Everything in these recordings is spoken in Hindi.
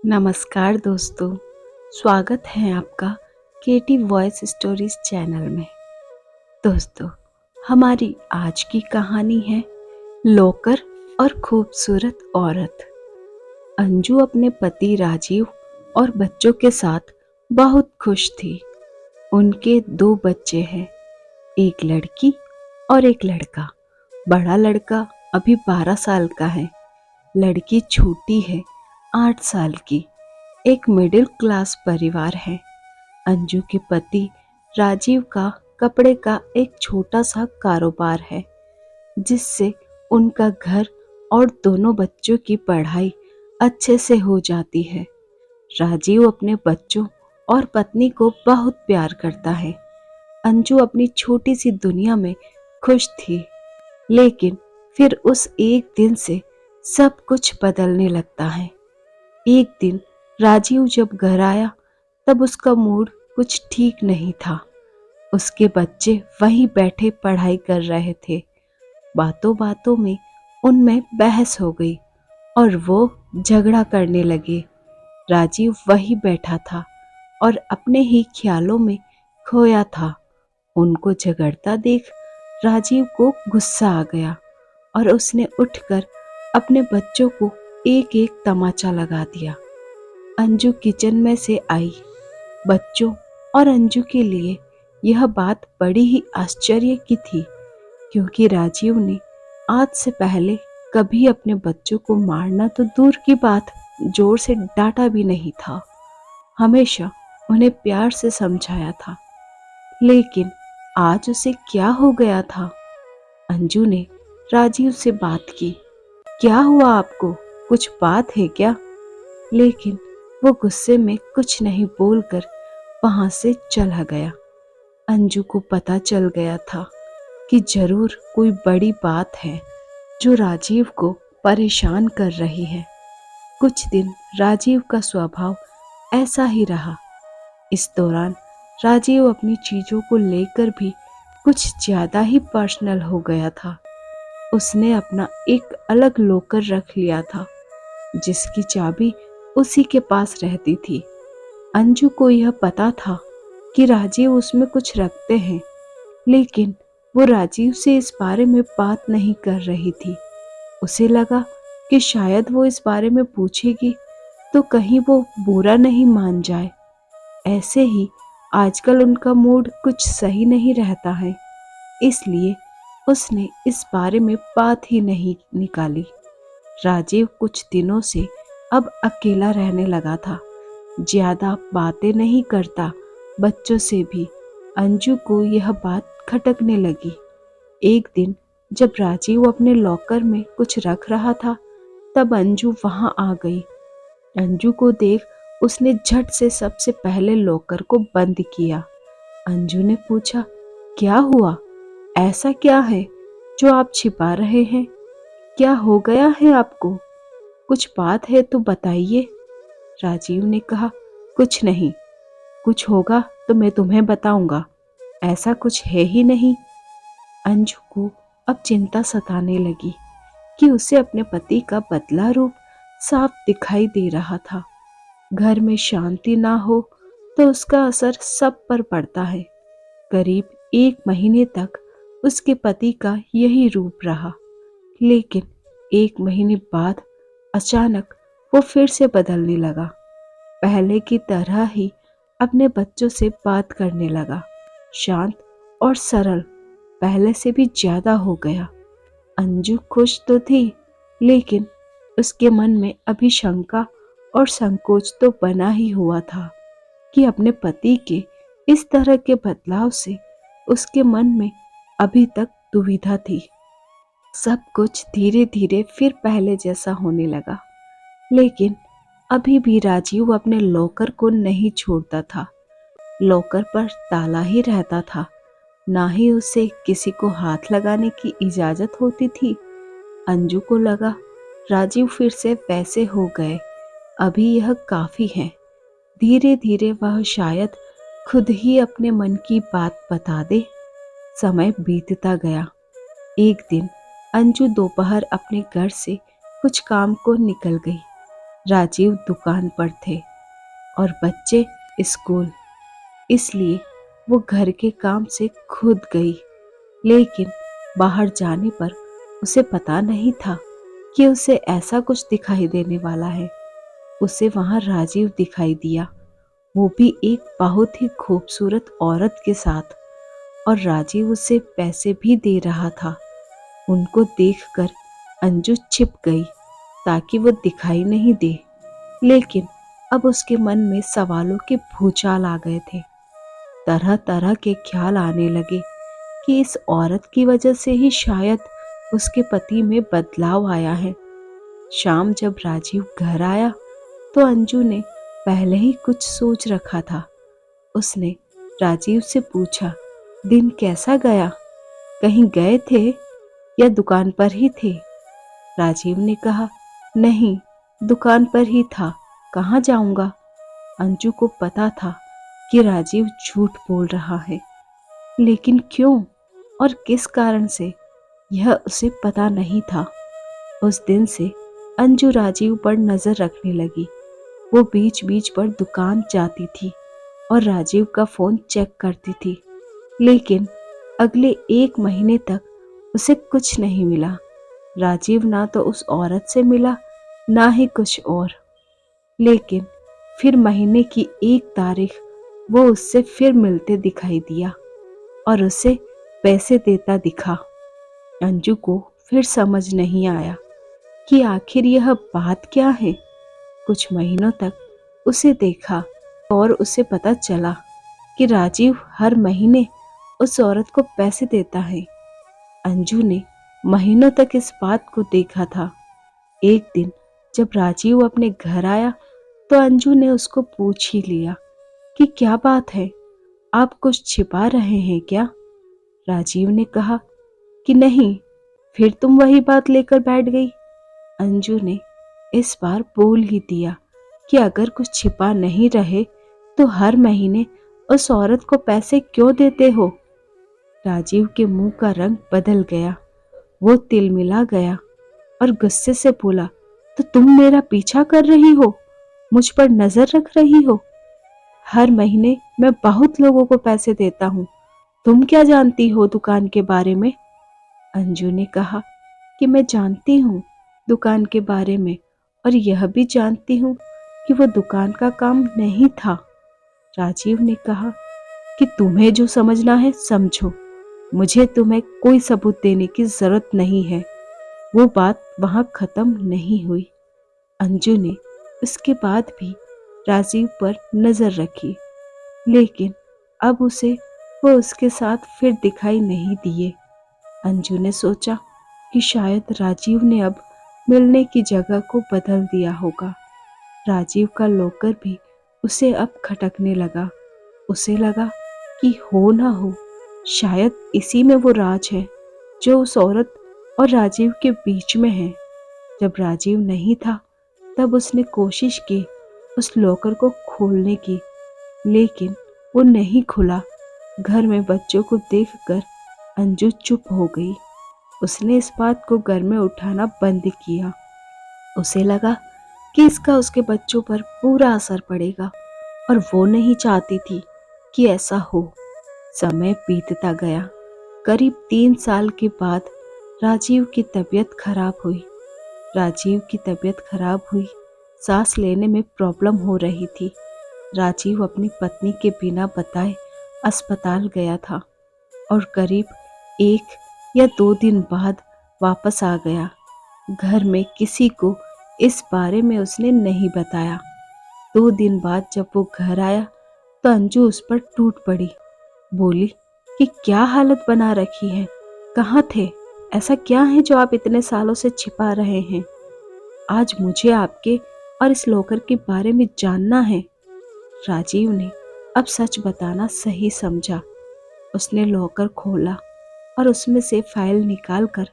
नमस्कार दोस्तों, स्वागत है आपका केटी वॉइस स्टोरीज चैनल में। दोस्तों, हमारी आज की कहानी है लोकर और खूबसूरत औरत। अंजू अपने पति राजीव और बच्चों के साथ बहुत खुश थी। उनके 2 बच्चे हैं, एक लड़की और एक लड़का। बड़ा लड़का अभी 12 साल का है, लड़की छोटी है, 8 साल की। एक मिडिल क्लास परिवार है। अंजू के पति राजीव का कपड़े का एक छोटा सा कारोबार है, जिससे उनका घर और दोनों बच्चों की पढ़ाई अच्छे से हो जाती है। राजीव अपने बच्चों और पत्नी को बहुत प्यार करता है। अंजू अपनी छोटी सी दुनिया में खुश थी, लेकिन फिर उस एक दिन से सब कुछ बदलने लगता है। एक दिन राजीव जब घर आया तब उसका मूड कुछ ठीक नहीं था। उसके बच्चे वहीं बैठे पढ़ाई कर रहे थे। बातों बातों में उनमें बहस हो गई और वो झगड़ा करने लगे। राजीव वहीं बैठा था और अपने ही ख्यालों में खोया था। उनको झगड़ता देख राजीव को गुस्सा आ गया और उसने उठकर अपने बच्चों को एक एक तमाचा लगा दिया। अंजू किचन में से आई। बच्चों और अंजू के लिए यह बात बड़ी ही आश्चर्य की थी, क्योंकि राजीव ने आज से पहले कभी अपने बच्चों को मारना तो दूर की बात, जोर से डांटा भी नहीं था। हमेशा उन्हें प्यार से समझाया था। लेकिन आज उसे क्या हो गया था? अंजू ने राजीव से बात की। क्या हुआ आपको? कुछ बात है क्या? लेकिन वो गुस्से में कुछ नहीं बोलकर वहां से चला गया। अंजू को पता चल गया था कि जरूर कोई बड़ी बात है जो राजीव को परेशान कर रही है। कुछ दिन राजीव का स्वभाव ऐसा ही रहा। इस दौरान राजीव अपनी चीजों को लेकर भी कुछ ज्यादा ही पर्सनल हो गया था। उसने अपना एक अलग लॉकर रख लिया था, जिसकी चाबी उसी के पास रहती थी। अंजू को यह पता था कि राजीव उसमें कुछ रखते हैं, लेकिन वो राजीव से इस बारे में बात नहीं कर रही थी। उसे लगा कि शायद वो इस बारे में पूछेगी तो कहीं वो बुरा नहीं मान जाए। ऐसे ही आजकल उनका मूड कुछ सही नहीं रहता है, इसलिए उसने इस बारे में बात ही नहीं निकाली। राजीव कुछ दिनों से अब अकेला रहने लगा था। ज्यादा बातें नहीं करता, बच्चों से भी। अंजू को यह बात खटकने लगी। एक दिन जब राजीव अपने लॉकर में कुछ रख रहा था, तब अंजू वहां आ गई। अंजू को देख उसने झट से सबसे पहले लॉकर को बंद किया। अंजू ने पूछा, क्या हुआ? ऐसा क्या है जो आप छिपा रहे हैं? क्या हो गया है आपको? कुछ बात है तो बताइए। राजीव ने कहा, कुछ नहीं। कुछ होगा तो मैं तुम्हें बताऊंगा। ऐसा कुछ है ही नहीं। अंजू को अब चिंता सताने लगी कि उसे अपने पति का बदला रूप साफ दिखाई दे रहा था। घर में शांति ना हो तो उसका असर सब पर पड़ता है। करीब 1 महीने तक उसके पति का यही रूप रहा, लेकिन 1 महीने बाद अचानक वो फिर से बदलने लगा। पहले की तरह ही अपने बच्चों से बात करने लगा। शांत और सरल पहले से भी ज्यादा हो गया। अंजू खुश तो थी, लेकिन उसके मन में अभी शंका और संकोच तो बना ही हुआ था कि अपने पति के इस तरह के बदलाव से उसके मन में अभी तक दुविधा थी। सब कुछ धीरे धीरे फिर पहले जैसा होने लगा, लेकिन अभी भी राजीव अपने लॉकर को नहीं छोड़ता था। लॉकर पर ताला ही रहता था, ना ही उसे किसी को हाथ लगाने की इजाजत होती थी। अंजू को लगा राजीव फिर से वैसे हो गए, अभी यह काफी है। धीरे धीरे वह शायद खुद ही अपने मन की बात बता दे। समय बीतता गया। एक दिन अंजू दोपहर अपने घर से कुछ काम को निकल गई। राजीव दुकान पर थे और बच्चे स्कूल, इसलिए वो घर के काम से खुद गई। लेकिन बाहर जाने पर उसे पता नहीं था कि उसे ऐसा कुछ दिखाई देने वाला है। उसे वहां राजीव दिखाई दिया, वो भी एक बहुत ही खूबसूरत औरत के साथ, और राजीव उसे पैसे भी दे रहा था। उनको देखकर अंजू छिप गई ताकि वो दिखाई नहीं दे, लेकिन अब उसके मन में सवालों के भूचाल आ गए थे। तरह तरह के ख्याल आने लगे कि इस औरत की वजह से ही शायद उसके पति में बदलाव आया है। शाम जब राजीव घर आया तो अंजू ने पहले ही कुछ सोच रखा था। उसने राजीव से पूछा, दिन कैसा गया? कहीं गए थे या दुकान पर ही थे? राजीव ने कहा, नहीं, दुकान पर ही था, कहाँ जाऊंगा? अंजू को पता था कि राजीव झूठ बोल रहा है, लेकिन क्यों और किस कारण से, यह उसे पता नहीं था। उस दिन से अंजू राजीव पर नजर रखने लगी। वो बीच बीच पर दुकान जाती थी और राजीव का फोन चेक करती थी, लेकिन अगले 1 महीने तक उसे कुछ नहीं मिला। राजीव ना तो उस औरत से मिला, ना ही कुछ और। लेकिन फिर महीने की 1 तारीख वो उससे फिर मिलते दिखाई दिया और उसे पैसे देता दिखा। अंजू को फिर समझ नहीं आया कि आखिर यह बात क्या है। कुछ महीनों तक उसे देखा और उसे पता चला कि राजीव हर महीने उस औरत को पैसे देता है। अंजू ने महीनों तक इस बात को देखा था। एक दिन जब राजीव अपने घर आया तो अंजू ने उसको पूछ ही लिया कि क्या बात है, आप कुछ छिपा रहे हैं क्या? राजीव ने कहा कि नहीं। फिर तुम वही बात लेकर बैठ गई। अंजू ने इस बार बोल ही दिया कि अगर कुछ छिपा नहीं रहे तो हर महीने उस औरत को पैसे क्यों देते हो? राजीव के मुंह का रंग बदल गया। वो तिलमिला गया और गुस्से से बोला, तो तुम मेरा पीछा कर रही हो, मुझ पर नजर रख रही हो? हर महीने मैं बहुत लोगों को पैसे देता हूँ, तुम क्या जानती हो दुकान के बारे में? अंजू ने कहा कि मैं जानती हूँ दुकान के बारे में, और यह भी जानती हूँ कि वो दुकान का काम नहीं था। राजीव ने कहा कि तुम्हें जो समझना है समझो, मुझे तुम्हें कोई सबूत देने की जरूरत नहीं है। वो बात वहां खत्म नहीं हुई। अंजू ने उसके बाद भी राजीव पर नजर रखी, लेकिन अब उसे वो उसके साथ फिर दिखाई नहीं दिए। अंजू ने सोचा कि शायद राजीव ने अब मिलने की जगह को बदल दिया होगा। राजीव का लॉकर भी उसे अब खटकने लगा। उसे लगा कि हो ना हो, शायद इसी में वो राज है जो उस औरत और राजीव के बीच में है। जब राजीव नहीं था तब उसने कोशिश की उस लॉकर को खोलने की, लेकिन वो नहीं खुला। घर में बच्चों को देखकर अंजू चुप हो गई। उसने इस बात को घर में उठाना बंद किया। उसे लगा कि इसका उसके बच्चों पर पूरा असर पड़ेगा, और वो नहीं चाहती थी कि ऐसा हो। समय बीतता गया। करीब 3 साल के बाद राजीव की तबीयत खराब हुई। सांस लेने में प्रॉब्लम हो रही थी। राजीव अपनी पत्नी के बिना बताए अस्पताल गया था और करीब 1 या 2 दिन बाद वापस आ गया। घर में किसी को इस बारे में उसने नहीं बताया। 2 दिन बाद जब वो घर आया तो अंजू उस पर टूट पड़ी। बोली कि क्या हालत बना रखी है, कहाँ थे? ऐसा क्या है जो आप इतने सालों से छिपा रहे हैं? आज मुझे आपके और इस लॉकर के बारे में जानना है। राजीव ने अब सच बताना सही समझा। उसने लॉकर खोला और उसमें से फाइल निकालकर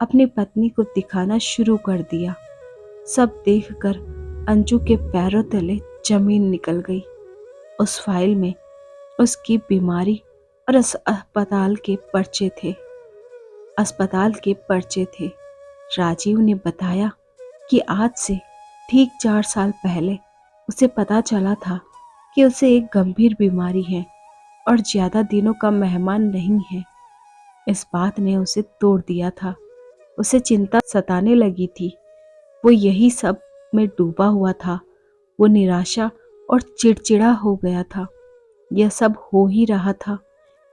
अपनी पत्नी को दिखाना शुरू कर दिया। सब देखकर अंजू के पैरों तले जमीन निकल गई। उस फाइल में उसकी बीमारी और अस्पताल के पर्चे थे। राजीव ने बताया कि आज से ठीक 4 साल पहले उसे पता चला था कि उसे एक गंभीर बीमारी है और ज्यादा दिनों का मेहमान नहीं है। इस बात ने उसे तोड़ दिया था। उसे चिंता सताने लगी थी। वो यही सब में डूबा हुआ था। वो निराशा और चिड़चिड़ा हो गया था। यह सब हो ही रहा था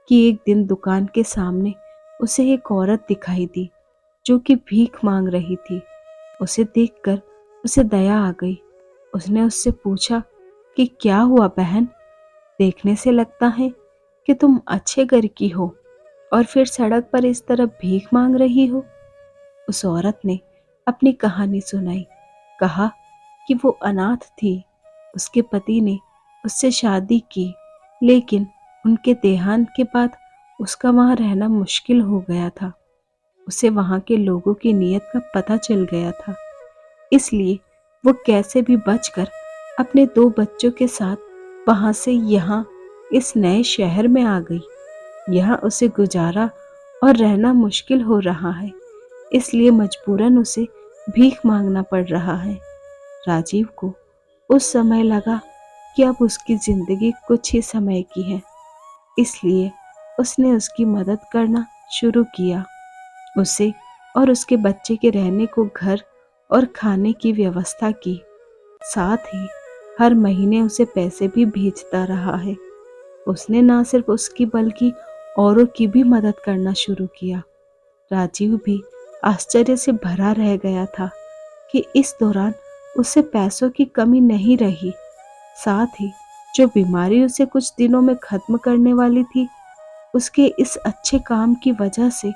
कि एक दिन दुकान के सामने उसे एक औरत दिखाई दी जो कि भीख मांग रही थी। उसे देखकर उसे दया आ गई। उसने उससे पूछा कि क्या हुआ बहन, देखने से लगता है कि तुम अच्छे घर की हो और फिर सड़क पर इस तरह भीख मांग रही हो। उस औरत ने अपनी कहानी सुनाई। कहा कि वो अनाथ थी। उसके पति ने उससे शादी की, लेकिन उनके देहांत के बाद उसका वहां रहना मुश्किल हो गया था। उसे वहां के लोगों की नीयत का पता चल गया था, इसलिए वो कैसे भी बचकर अपने 2 बच्चों के साथ वहां से यहाँ इस नए शहर में आ गई। यहाँ उसे गुजारा और रहना मुश्किल हो रहा है, इसलिए मजबूरन उसे भीख मांगना पड़ रहा है। राजीव को उस समय लगा कि अब उसकी जिंदगी कुछ ही समय की है, इसलिए उसने उसकी मदद करना शुरू किया। उसे और उसके बच्चे के रहने को घर और खाने की व्यवस्था की। साथ ही हर महीने उसे पैसे भी भेजता रहा है। उसने ना सिर्फ उसकी बल्कि औरों की भी मदद करना शुरू किया। राजीव भी आश्चर्य से भरा रह गया था कि इस दौरान उसे पैसों की कमी नहीं रही। साथ ही जो बीमारी उसे कुछ दिनों में खत्म करने वाली थी, उसके इस अच्छे काम की वजह से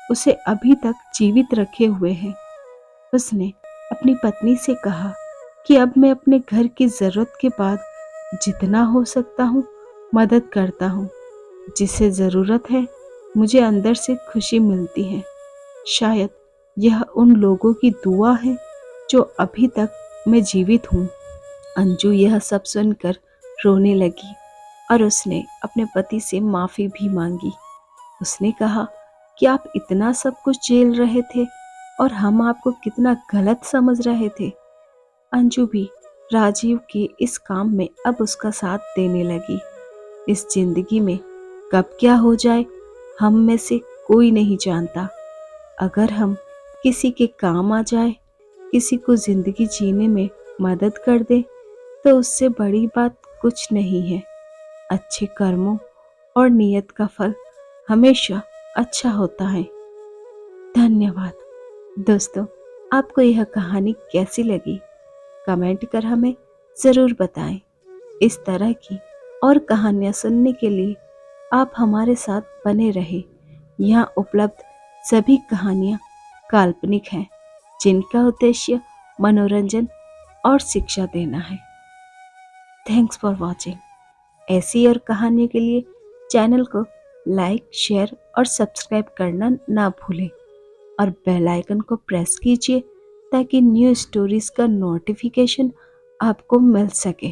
उसे अभी तक जीवित रखे हुए हैं। उसने अपनी पत्नी से कहा कि अब मैं अपने घर की जरूरत के बाद जितना हो सकता हूँ मदद करता हूँ। जिसे जरूरत है मुझे अंदर से खुशी मिलती है। शायद यह उन लोगों की दुआ है जो अभी तक मैं जीवित हूँ। अंजू यह सब सुनकर रोने लगी और उसने अपने पति से माफी भी मांगी। उसने कहा कि आप इतना सब कुछ झेल रहे थे और हम आपको कितना गलत समझ रहे थे। अंजू भी राजीव के इस काम में अब उसका साथ देने लगी। इस जिंदगी में कब क्या हो जाए हम में से कोई नहीं जानता। अगर हम किसी के काम आ जाए, किसी को जिंदगी जीने में मदद कर दे, तो उससे बड़ी बात कुछ नहीं है। अच्छे कर्मों और नियत का फल हमेशा अच्छा होता है। धन्यवाद। दोस्तों, आपको यह कहानी कैसी लगी? कमेंट कर हमें ज़रूर बताएं। इस तरह की और कहानियाँ सुनने के लिए आप हमारे साथ बने रहें। यहाँ उपलब्ध सभी कहानियाँ काल्पनिक हैं, जिनका उद्देश्य मनोरंजन और शिक्षा देना है। Thanks for watching. ऐसी और कहानियों के लिए चैनल को लाइक, शेयर और सब्सक्राइब करना ना भूलें और बेल आइकन को प्रेस कीजिए ताकि न्यू स्टोरीज का नोटिफिकेशन आपको मिल सके।